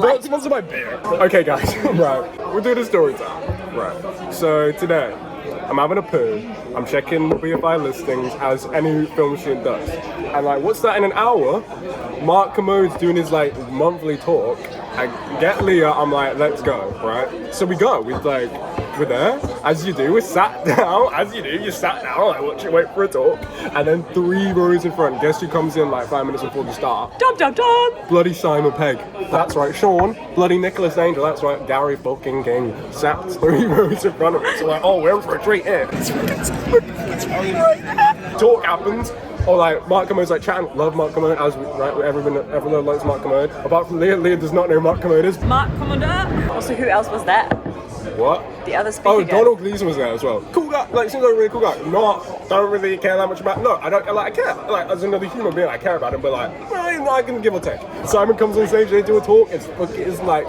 Sponsor my beer. Okay, guys, right. We're doing a story time. Right. So today, I'm having a poo. I'm checking the BFI listings as any film student does. And like, what's that in an hour? Mark Commode's doing his like monthly talk. I get Leah, I'm like, let's go, right? So we go, we're there, as you do, we sat down, as you do, you sat down, like, wait for a talk, and then 3 rows in front, guess who comes in like 5 minutes before the start? Dum dum dum! Bloody Simon Pegg, that's right, Sean, bloody Nicholas Angel, that's right, Gary fucking King, sat 3 rows in front of us, so like, oh, we're in for a treat here. Talk happens. Or like Mark Commode's like chatting, love Mark Commode, as right, everyone likes Mark Commode. Apart from Leah, Leah does not know who Mark Commode is. Mark Commode. Also, who else was that? What? The other speaker. Oh, Donald Gleason was there as well. Cool guy, like seems like a really cool guy. Don't really care that much about. No, I don't. Like I care. Like as another human being, I care about him. But like, well, I can give or take. Simon comes on stage, they do a talk. It's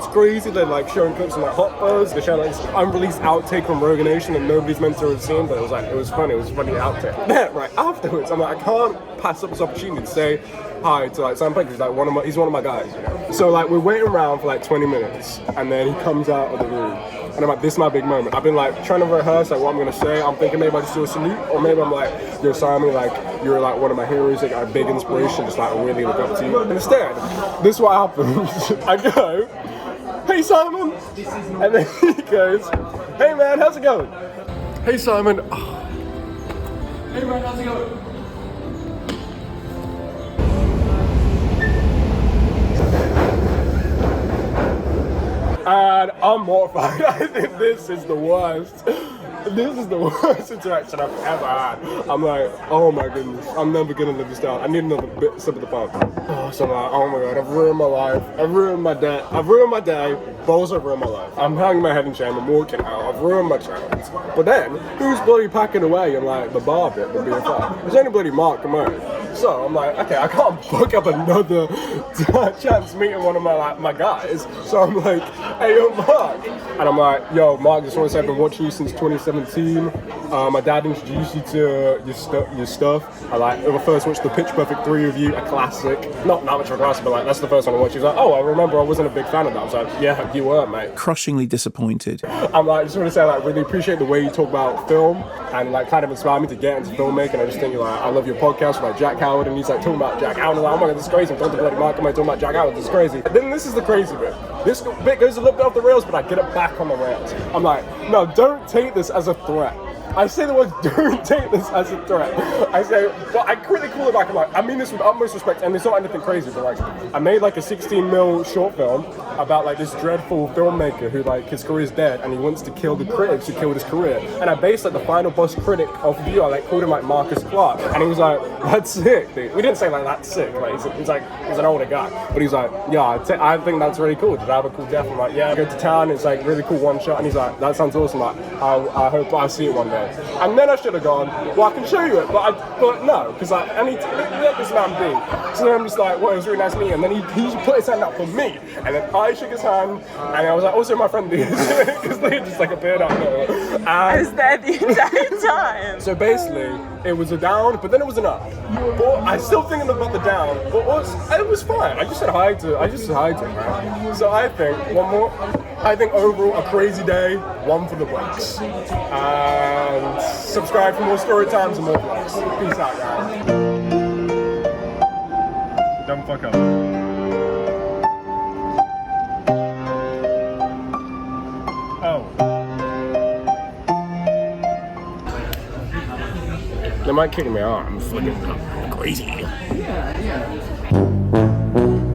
crazy. They're like showing clips of like hot buzz. They show like this unreleased outtake from Rogan Nation that nobody's meant to have seen. But it was funny. It was a funny outtake. Then right afterwards, I'm like, I can't pass up this opportunity to say hi to like Simon Pegg. He's like he's one of my guys. You know? So like we're waiting around for like 20 minutes, and then he comes out of the room. And I'm like, this is my big moment. I've been like trying to rehearse like what I'm gonna say. I'm thinking maybe I just do a salute, or maybe I'm like, yo Simon, like you're like one of my heroes, like a big inspiration, just like really look up to you. And instead, this is what happens. I go, hey Simon, and then he goes, hey man, how's it going? Hey Simon, oh. Hey man, how's it going? And I'm mortified. I think this is the worst. This is the worst interaction I've ever had. I'm like, oh my goodness, I'm never gonna live this down. I need another sip of the pump. Oh, so I'm like, oh my god, I've ruined my life. I've ruined my day. I've ruined my day. But also ruined my life. I'm hanging my head in shame. I'm walking out. I've ruined my chance. But then, who's bloody packing away in like the bar bit, the BFI? There's only bloody Mark Commode. So I'm like, okay, I can't book up another chance meeting one of my guys. So I'm like, hey, yo, Mark. And I'm like, yo, Mark, just want to say I've been watching you since 2017. My dad introduced you to your stuff. I like, I first watched the Pitch Perfect 3 review, a classic. Not much of a classic, but like, that's the first one I watched. He was like, oh, I remember I wasn't a big fan of that. I was like, yeah, you were, mate. Crushingly disappointed. I'm like, just want to say, like, really appreciate the way you talk about film and like kind of inspired me to get into filmmaking. I just think like, I love your podcast with like Jack Howard, and he's like talking about Jack Howard. I'm like, oh my god, this is crazy. I'm talking to bloody Mark, I'm talking about Jack Howard. This is crazy. And then this is the crazy bit. This bit goes a little bit off the rails, but I get it back on the rails. I'm like, no, don't take this as a threat. I say the word, don't take this as a threat. I say, but I quickly call it back. I'm like, I mean this with utmost respect, and it's not anything crazy, but like, I made like a 16mm short film about like this dreadful filmmaker who like his career's dead, and he wants to kill the critics who killed his career. And I based like the final boss critic of the view. I like called him like Marcus Clark, and he was like, that's sick, dude. We didn't say like that's sick. Like he's an older guy, but he's like, yeah, I think that's really cool. Did I have a cool death? I'm like, yeah, I go to town. It's like really cool one shot, and he's like, that sounds awesome. Like, I hope I see it one day. And then I should have gone, well, I can show you it, but no, because like, I need to let this man be. So then I'm just like, well, it was really nice meeting. And then he put his hand up for me, and then I shook his hand, and I was like, also my friend did, because they just like appeared out there. I was there the entire time. So basically, it was a down, but then it was an up. But I still thinking about the down, but it was fine. I just said hi to him, right? So I think one more. I think overall a crazy day, one for the books. And subscribe for more story times and more vlogs. Peace out, guys. Don't fuck up. Oh. They might kick me out. I'm fucking crazy. Yeah.